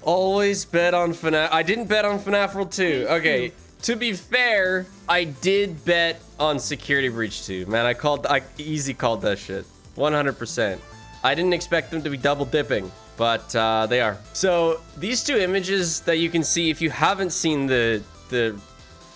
Always bet on FNAF. I didn't bet on FNAF World 2. Okay, to be fair, I did bet on Security Breach 2. Man, I easy called that shit. 100%. I didn't expect them to be double dipping, but they are. So these two images that you can see, if you haven't seen the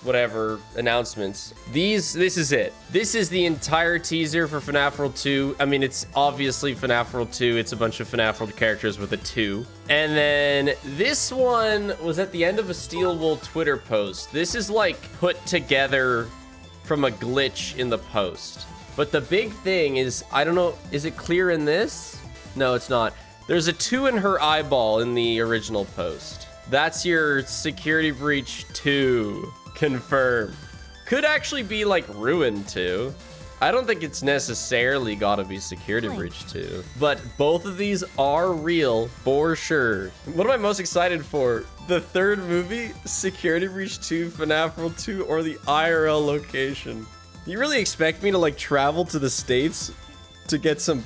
whatever announcements, this is it. This is the entire teaser for FNAF World 2. I mean, it's obviously FNAF World 2. It's a bunch of FNAF World characters with a 2. And then this one was at the end of a Steel Wool Twitter post. This is like put together from a glitch in the post. But the big thing is, I don't know, is it clear in this? No, it's not. There's a 2 in her eyeball in the original post. That's your Security Breach 2. Confirmed. Could actually be like Ruin 2. I don't think it's necessarily gotta be Security Breach 2, but both of these are real for sure. What am I most excited for? The third movie, Security Breach 2, FNAF World 2, or the IRL location? You really expect me to like travel to the States to get some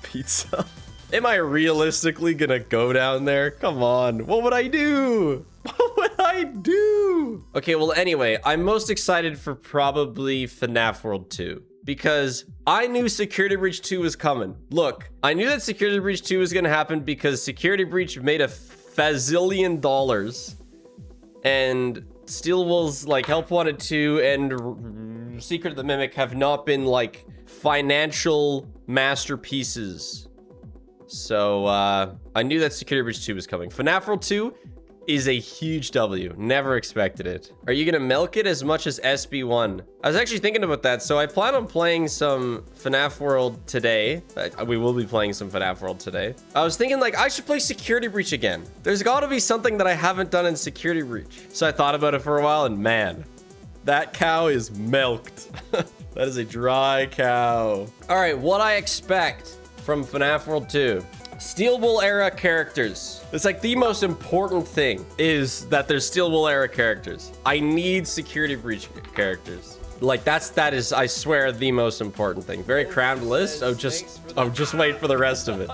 pizza? Am I realistically gonna go down there? Come on, what would I do? What would I do? Okay, well, anyway, I'm most excited for probably FNAF World 2 because I knew Security Breach 2 was coming. Look, I knew that Security Breach 2 was gonna happen because Security Breach made a fazillion dollars and Steel Wool's like Help Wanted 2 and Secret of the Mimic have not been like financial masterpieces. So I knew that Security Breach 2 was coming. FNAF World 2 is a huge W. Never expected it. Are you gonna milk it as much as SB1? I was actually thinking about that. So I plan on playing some FNAF World today. We will be playing some FNAF World today. I was thinking like I should play Security Breach again. There's gotta be something that I haven't done in Security Breach. So I thought about it for a while and man, that cow is milked. That is a dry cow. All right, what I expect from FNAF World 2. Steel Wool era characters. It's like the most important thing is that there's Steel Wool era characters. I need Security Breach characters. Like that is, I swear, the most important thing. Very crammed list. Just wait for the rest of it.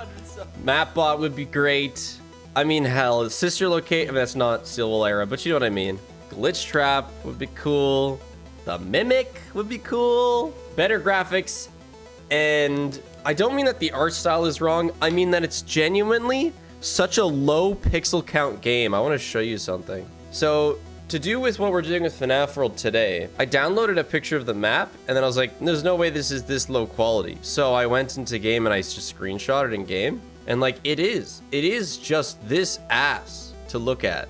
Mapbot would be great. I mean, hell, Sister Locate, I mean, that's not Steel Wool era, but you know what I mean. Glitch Trap would be cool. The Mimic would be cool. Better graphics. And I don't mean that the art style is wrong. I mean that it's genuinely such a low pixel count game. I want to show you something. So to do with what we're doing with FNAF World today, I downloaded a picture of the map and then I was like, there's no way this is this low quality. So I went into game and I just screenshotted in game. And like, it is just this ass to look at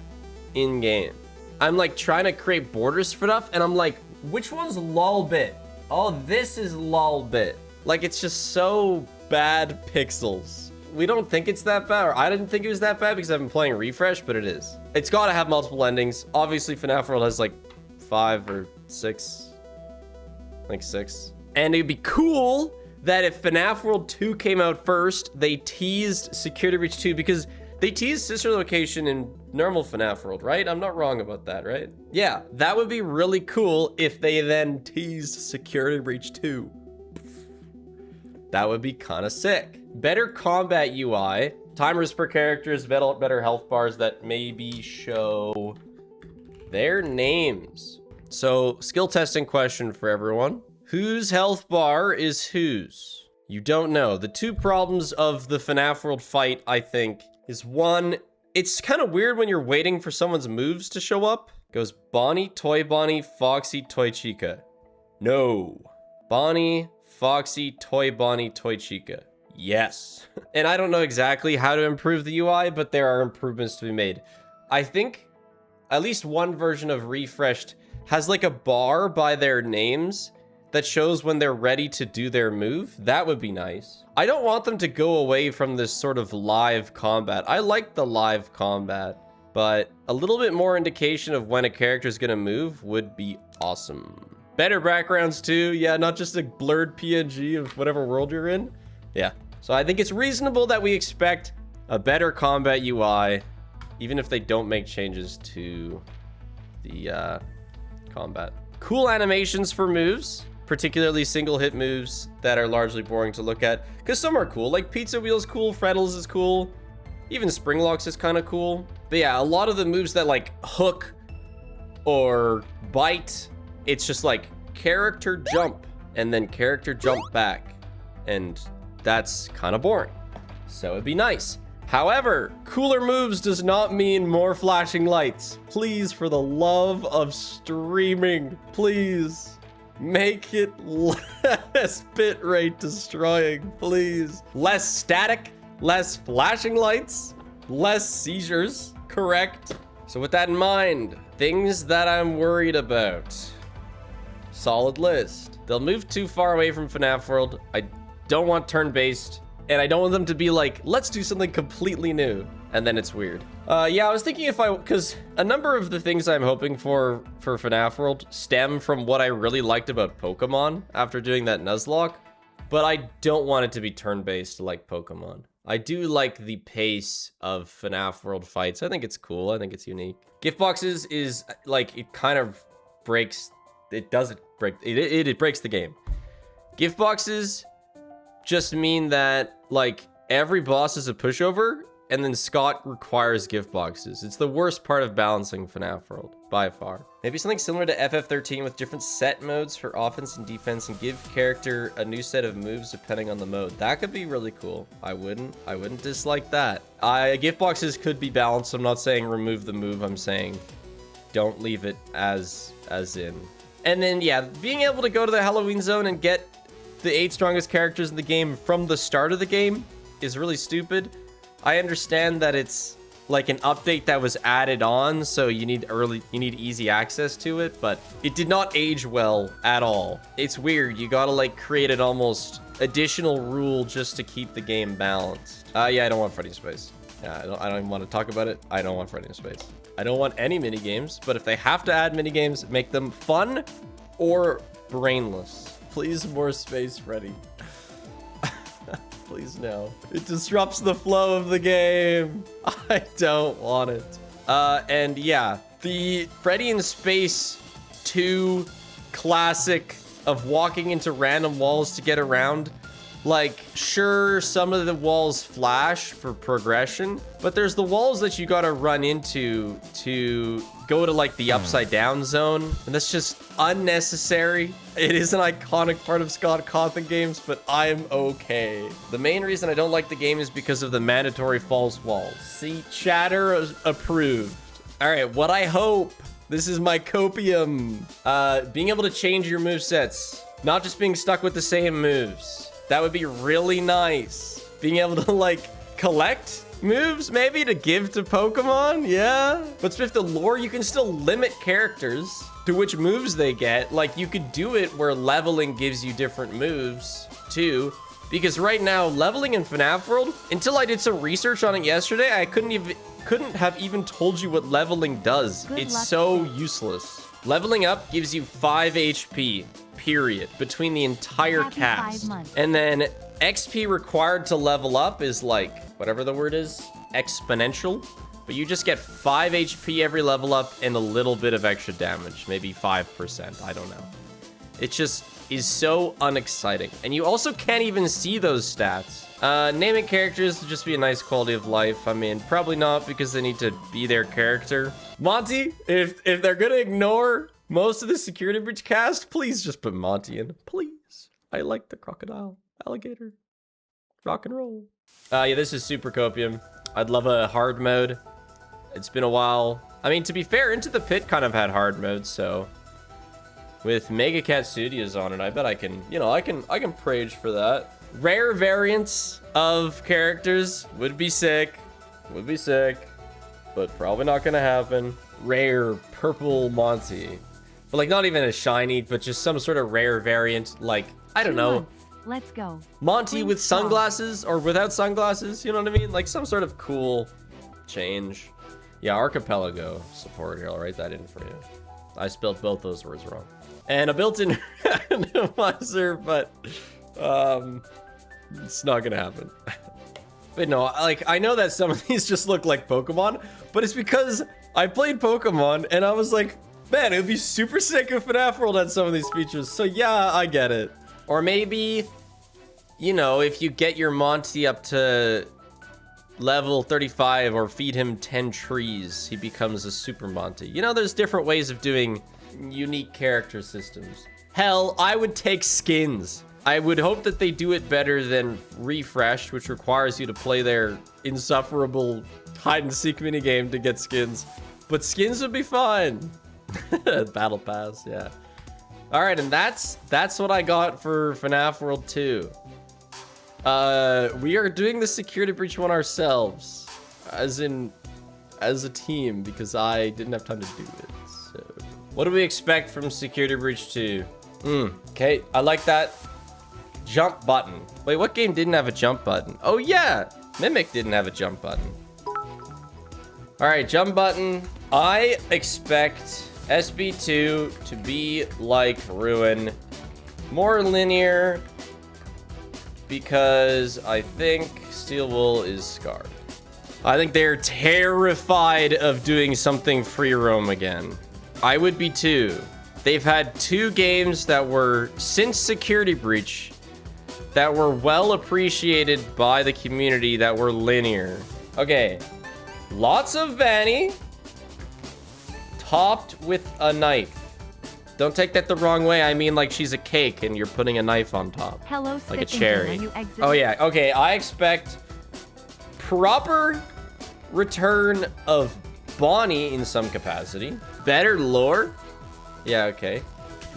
in game. I'm like trying to create borders for stuff and I'm like, which one's lolbit? Oh, this is lolbit. Like, it's just so bad pixels. We don't think it's that bad, or I didn't think it was that bad because I've been playing Refresh, but it is. It's got to have multiple endings. Obviously, FNAF World has like 5 or 6. I think 6. And it'd be cool that if FNAF World 2 came out first, they teased Security Breach 2 because they teased Sister Location in normal FNAF World, right? I'm not wrong about that, right? Yeah, that would be really cool if they then teased Security Breach 2. That would be kind of sick. Better combat UI, timers per characters, better health bars that maybe show their names. So, skill testing question for everyone. Whose health bar is whose? You don't know. The two problems of the FNAF World fight, I think, is one, it's kind of weird when you're waiting for someone's moves to show up. It goes Bonnie, Toy Bonnie, Foxy, Toy Chica. No. Bonnie, Foxy, Toy Bonnie, Toy Chica. Yes. And I don't know exactly how to improve the UI, but there are improvements to be made. I think at least one version of Refreshed has like a bar by their names that shows when they're ready to do their move. That would be nice. I don't want them to go away from this sort of live combat. I like the live combat, but a little bit more indication of when a character is gonna move would be awesome. Better backgrounds too. Yeah, not just a blurred PNG of whatever world you're in. Yeah. So I think it's reasonable that we expect a better combat UI, even if they don't make changes to the combat. Cool animations for moves, particularly single hit moves that are largely boring to look at, because some are cool. Like Pizza Wheel's cool, Freddles is cool, even Springlocks is kind of cool. But yeah, a lot of the moves that like hook or bite, it's just like character jump and then character jump back. And that's kind of boring. So it'd be nice. However, cooler moves does not mean more flashing lights. Please, for the love of streaming, please make it less bitrate destroying, please. Less static, less flashing lights, less seizures, correct? So with that in mind, things that I'm worried about. Solid list. They'll move too far away from FNAF World. I don't want turn-based. And I don't want them to be like, let's do something completely new. And then it's weird. Yeah, I was thinking because a number of the things I'm hoping for FNAF World stem from what I really liked about Pokemon after doing that Nuzlocke. But I don't want it to be turn-based like Pokemon. I do like the pace of FNAF World fights. I think it's cool. I think it's unique. Gift boxes is like, it kind of breaks, it doesn't break, it breaks the game. Gift boxes just mean that like every boss is a pushover and then Scott requires gift boxes. It's the worst part of balancing FNAF World by far. Maybe something similar to FF13 with different set modes for offense and defense and give character a new set of moves depending on the mode. That could be really cool. I wouldn't dislike that. Gift boxes could be balanced. I'm not saying remove the move. I'm saying don't leave it as in. And then yeah, being able to go to the Halloween zone and get the 8 strongest characters in the game from the start of the game is really stupid. I understand that it's like an update that was added on, so you need easy access to it, but it did not age well at all. It's weird. You gotta like create an almost additional rule just to keep the game balanced. Yeah, I don't want Freddy in Space. Yeah, I don't even want to talk about it. I don't want Freddy in Space. I don't want any mini games, but if they have to add mini games, make them fun or brainless. Please, more Space Freddy. Please, no. It disrupts the flow of the game. I don't want it. And yeah, the Freddy in Space 2 classic of walking into random walls to get around. Like, sure, some of the walls flash for progression, but there's the walls that you gotta run into to go to like the upside down zone, and that's just unnecessary. It is an iconic part of Scott Cawthon games, but I'm okay. The main reason I don't like the game is because of the mandatory false walls. See, chatter approved. All right, what I hope, this is my copium. Being able to change your movesets, not just being stuck with the same moves. That would be really nice. Being able to like collect moves maybe to give to Pokemon, yeah. But with the lore, you can still limit characters to which moves they get. Like you could do it where leveling gives you different moves too. Because right now, leveling in FNAF World, until I did some research on it yesterday, I couldn't have even told you what leveling does. It's so useless. Leveling up gives you 5 HP. Period, between the entire cast. And then XP required to level up is like, whatever the word is, exponential. But you just get 5 HP every level up and a little bit of extra damage, maybe 5%, I don't know. It just is so unexciting. And you also can't even see those stats. Naming characters would just be a nice quality of life. I mean, probably not because they need to be their character. Monty, if they're gonna ignore most of the security breach cast, please just put Monty in, please. I like the crocodile, alligator, rock and roll. Yeah, this is super copium. I'd love a hard mode. It's been a while. I mean, to be fair, Into the Pit kind of had hard mode, so with Mega Cat Studios on it, I bet I can, you know, I can prage for that. Rare variants of characters would be sick, but probably not gonna happen. Rare purple Monty. But like not even a shiny, but just some sort of rare variant, like, I don't know. Let's go. Monty with sunglasses or without sunglasses, you know what I mean? Like some sort of cool change. Yeah, Archipelago support here. I'll write that in for you. I spelled both those words wrong. And a built-in randomizer, but it's not gonna happen. But no, like I know that some of these just look like Pokemon, but it's because I played Pokemon and I was like, man, it would be super sick if FNAF World had some of these features. So yeah, I get it. Or maybe, you know, if you get your Monty up to level 35 or feed him 10 trees, he becomes a Super Monty. You know, there's different ways of doing unique character systems. Hell, I would take skins. I would hope that they do it better than Refreshed, which requires you to play their insufferable hide-and-seek minigame to get skins. But skins would be fun. Battle Pass, yeah. All right, and that's what I got for FNAF World 2. We are doing the security breach one ourselves, as a team, because I didn't have time to do it. So, what do we expect from security breach 2? Okay, I like that. Jump button. Wait, what game didn't have a jump button? Oh yeah, Mimic didn't have a jump button. All right, jump button. I expect SB2 to be like Ruin, more linear, because I think Steel Wool is scarred. I think they're terrified of doing something free roam again. I would be too. They've had 2 games that were, since Security Breach, that were well appreciated by the community, that were linear. Okay, lots of Vanny, topped with a knife. Don't take that the wrong way. I mean, like she's a cake and you're putting a knife on top. Hello, like a cherry. Oh yeah, okay, I expect proper return of Bonnie in some capacity. Better lore. Yeah, okay.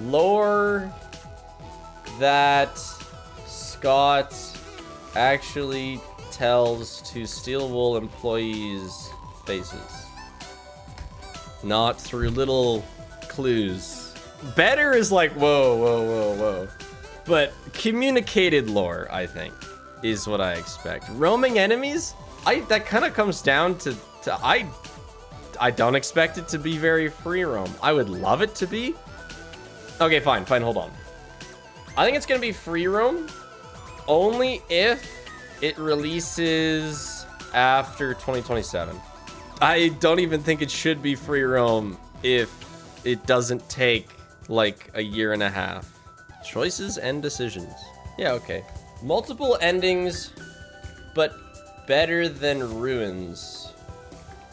Lore that Scott actually tells to Steel Wool employees' faces. Not through little clues. Better is like, whoa, whoa, whoa, whoa. But communicated lore, I think, is what I expect. Roaming enemies? That kind of comes down to I don't expect it to be very free roam. I would love it to be. Okay, fine, hold on. I think it's gonna be free roam only if it releases after 2027. I don't even think it should be free roam if it doesn't take like a year and a half. Choices and decisions. Yeah, okay. Multiple endings, but better than Ruins.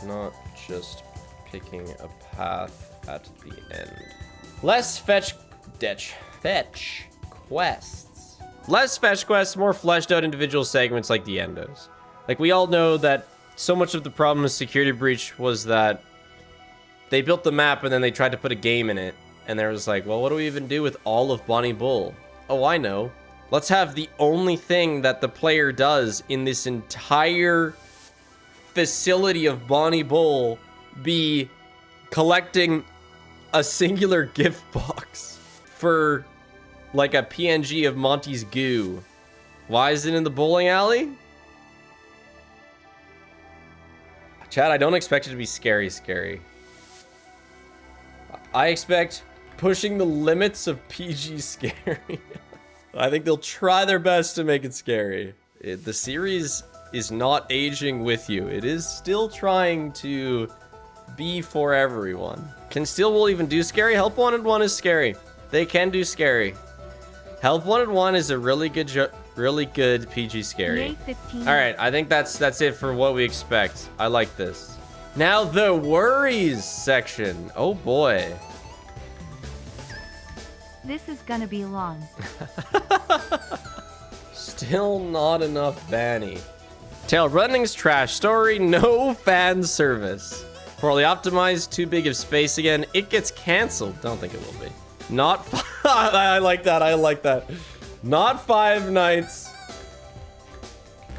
Not just picking a path at the end. Less fetch quests. Less fetch quests, more fleshed out individual segments like the endos. Like, we all know that so much of the problem with Security Breach was that they built the map and then they tried to put a game in it. And there was like, well, what do we even do with all of Bonnie Bull? Oh, I know. Let's have the only thing that the player does in this entire facility of Bonnie Bull be collecting a singular gift box for like a PNG of Monty's goo. Why is it in the bowling alley? Chad, I don't expect it to be scary. I expect pushing the limits of PG scary. I think they'll try their best to make it scary. The series is not aging with you. It is still trying to be for everyone. Can Steel Wool even do scary? Help Wanted 1 is scary. They can do scary. Help Wanted 1 is a really good PG scary. All right, I think that's it for what we expect. I like this. Now the worries section. Oh boy. This is gonna be long. Still not enough Vanny. Tail Running's trash story, no fan service. Poorly optimized, too big of space again. It gets canceled. Don't think it will be. Not I like that. Not Five Nights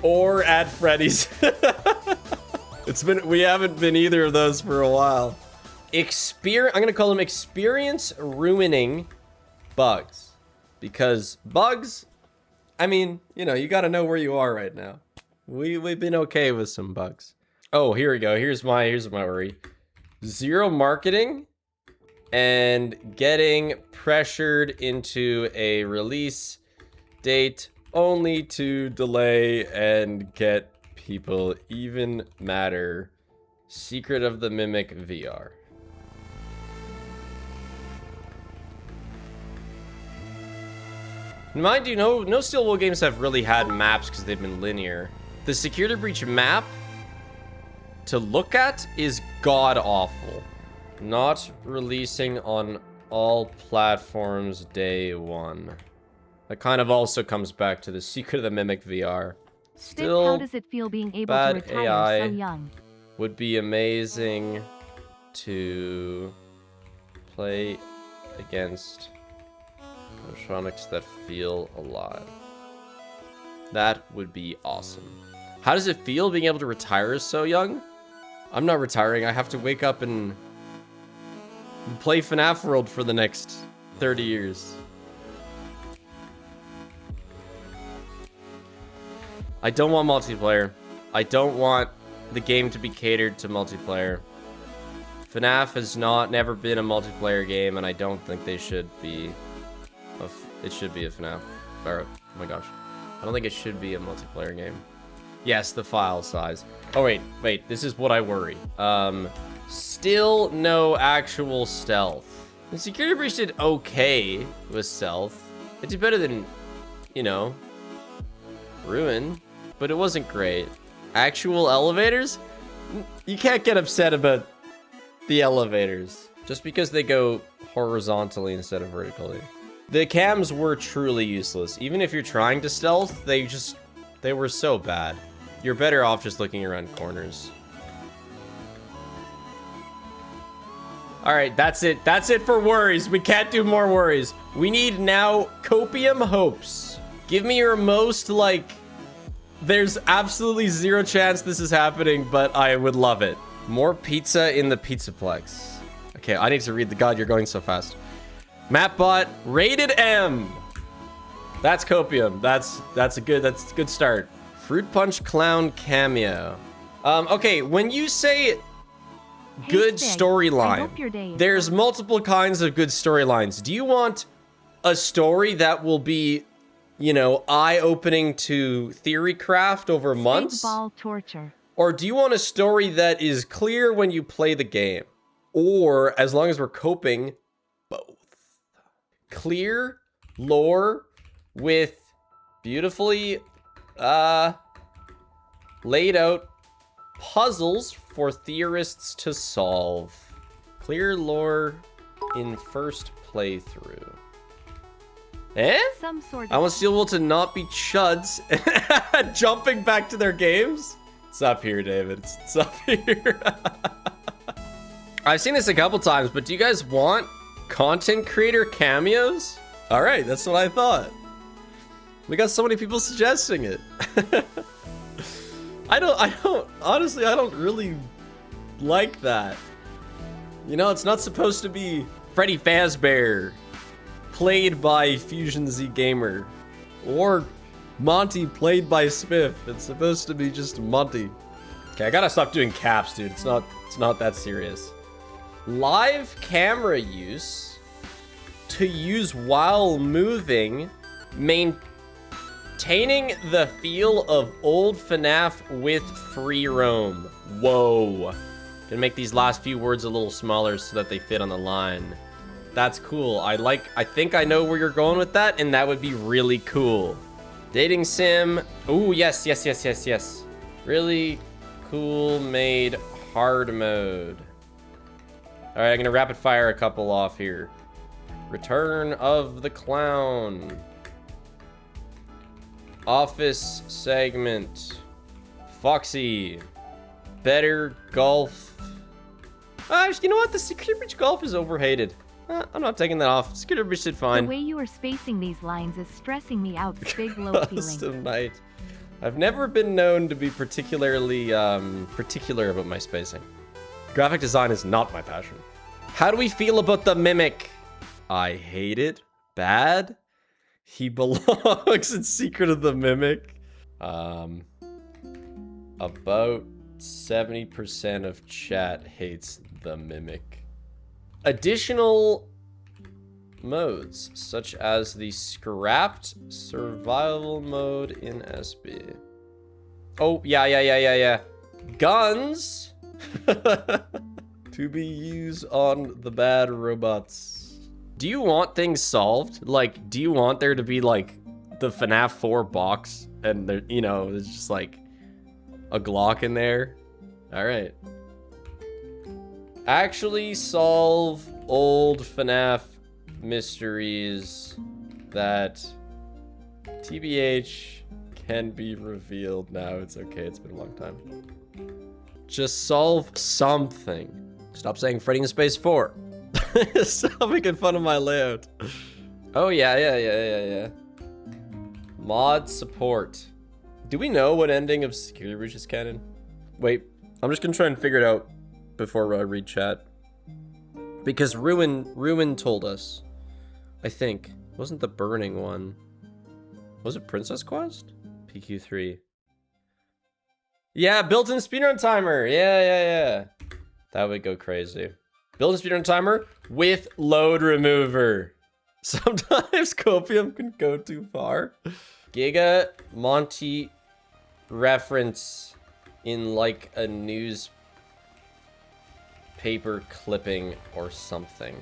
or at Freddy's. We haven't been either of those for a while. I'm gonna call them experience ruining bugs. Because bugs, I mean, you know, you gotta know where you are right now. We've been okay with some bugs. Oh, here we go. Here's my worry. Zero marketing and getting pressured into a release date only to delay and get people even madder. Secret of the Mimic VR. Mind you, no Steel Wool games have really had maps because they've been linear. The Security Breach map to look at is god-awful. Not releasing on all platforms day one. That kind of also comes back to the Secret of the Mimic VR. Still, how does it feel being able to retire AI so young? Would be amazing to play against electronics that feel alive. That would be awesome. How does it feel being able to retire so young? I'm not retiring. I have to wake up and play FNAF World for the next 30 years. I don't want multiplayer. I don't want the game to be catered to multiplayer. FNAF has never been a multiplayer game, and I don't think they should be. It should be a FNAF. Or, oh my gosh. I don't think it should be a multiplayer game. Yes, the file size. Oh, wait. This is what I worry. Still no actual stealth. The Security Breach did okay with stealth. It did better than, you know, Ruin. But it wasn't great. Actual elevators? You can't get upset about the elevators. Just because they go horizontally instead of vertically. The cams were truly useless. Even if you're trying to stealth, they were so bad. You're better off just looking around corners. All right, that's it. That's it for worries. We can't do more worries. We need now copium hopes. Give me your most, like, there's absolutely zero chance this is happening, but I would love it. More pizza in the Pizzaplex. Okay, I need to read the God, you're going so fast. Mapbot, rated M. That's copium. That's a good start. Fruit Punch Clown cameo. Okay, when you say good storyline, there's multiple kinds of good storylines. Do you want a story that will be, you know, eye-opening to theory craft over months? Ball torture. Or do you want a story that is clear when you play the game? Or, as long as we're coping, both. Clear lore with beautifully laid out puzzles for theorists to solve. Clear lore in first playthrough. Eh? Some sort of I want Steel Wool to not be chuds jumping back to their games. It's up here, David. It's up here. I've seen this a couple times, but do you guys want content creator cameos? All right, that's what I thought. We got so many people suggesting it. Honestly, I don't really like that. You know, it's not supposed to be Freddy Fazbear played by Fusion Z Gamer or Monty played by Spiff. It's supposed to be just Monty. Okay, I gotta stop doing caps, dude. It's not that serious. Live camera use to use while moving, maintaining the feel of old FNAF with free roam. Whoa. Gonna make these last few words a little smaller so that they fit on the line. That's cool. I think I know where you're going with that, and that would be really cool. Dating sim. Ooh, yes. Really cool made hard mode. All right, I'm gonna rapid fire a couple off here. Return of the Clown. Office segment. Foxy. Better golf. You know what? The Security Breach golf is overhated. I'm not taking that off. Security Breach did fine. The way you are spacing these lines is stressing me out. Big low feeling. Night. I've never been known to be particularly particular about my spacing. Graphic design is not my passion. How do we feel about the Mimic? I hate it. Bad. He belongs in Secret of the Mimic. About 70% of chat hates the Mimic. Additional modes, such as the scrapped survival mode in SB. Oh, yeah. Guns to be used on the bad robots. Do you want things solved? Like, do you want there to be, like, the FNAF 4 box and, there, you know, there's just, like, a Glock in there? All right. Actually solve old FNAF mysteries that TBH can be revealed now. It's okay. It's been a long time. Just solve something. Stop saying Freddy in Space 4. Stop making fun of my layout. Oh, yeah. Mod support. Do we know what ending of Security Breach is canon? Wait, I'm just gonna try and figure it out before I read chat. Because Ruin told us. I think. Wasn't the burning one. Was it Princess Quest? PQ3. Yeah, built-in speedrun timer. Yeah. That would go crazy. Built-in speedrun timer with load remover. Sometimes Copium can go too far. Giga Monty reference in like a newspaper clipping or something.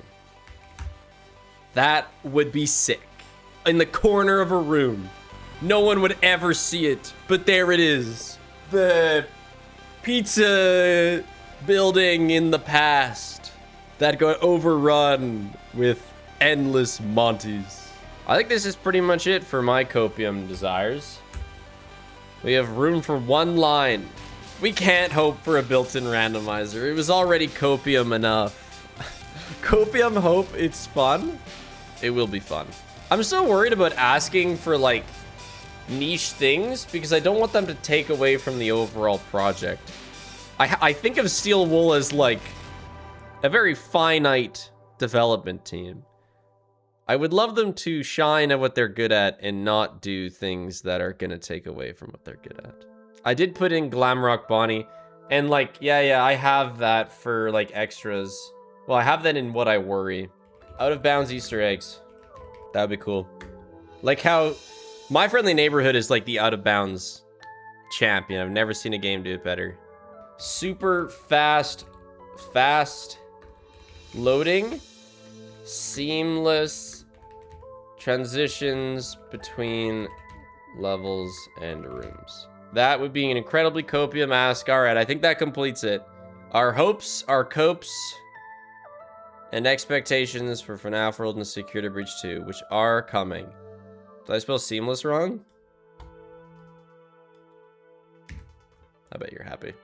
That would be sick. In the corner of a room. No one would ever see it, but there it is. The pizza building in the past that got overrun with endless Monties. I think this is pretty much it for my Copium desires. We have room for one line. We can't hope for a built-in randomizer. It was already Copium enough. Copium hope it's fun. It will be fun. I'm so worried about asking for like niche things because I don't want them to take away from the overall project. I think of Steel Wool as like a very finite development team. I would love them to shine at what they're good at and not do things that are gonna take away from what they're good at. I did put in Glamrock Bonnie, and like, yeah, I have that for like extras. Well, I have that in What I Worry. Out of Bounds Easter eggs. That would be cool. Like how My Friendly Neighborhood is like the Out of Bounds champion. I've never seen a game do it better. Super fast loading, seamless transitions between levels and rooms. That would be an incredibly Copium ask. All right, I think that completes it. Our hopes, our copes, and expectations for FNAF World and Security Breach 2, which are coming. Did I spell seamless wrong? I bet you're happy.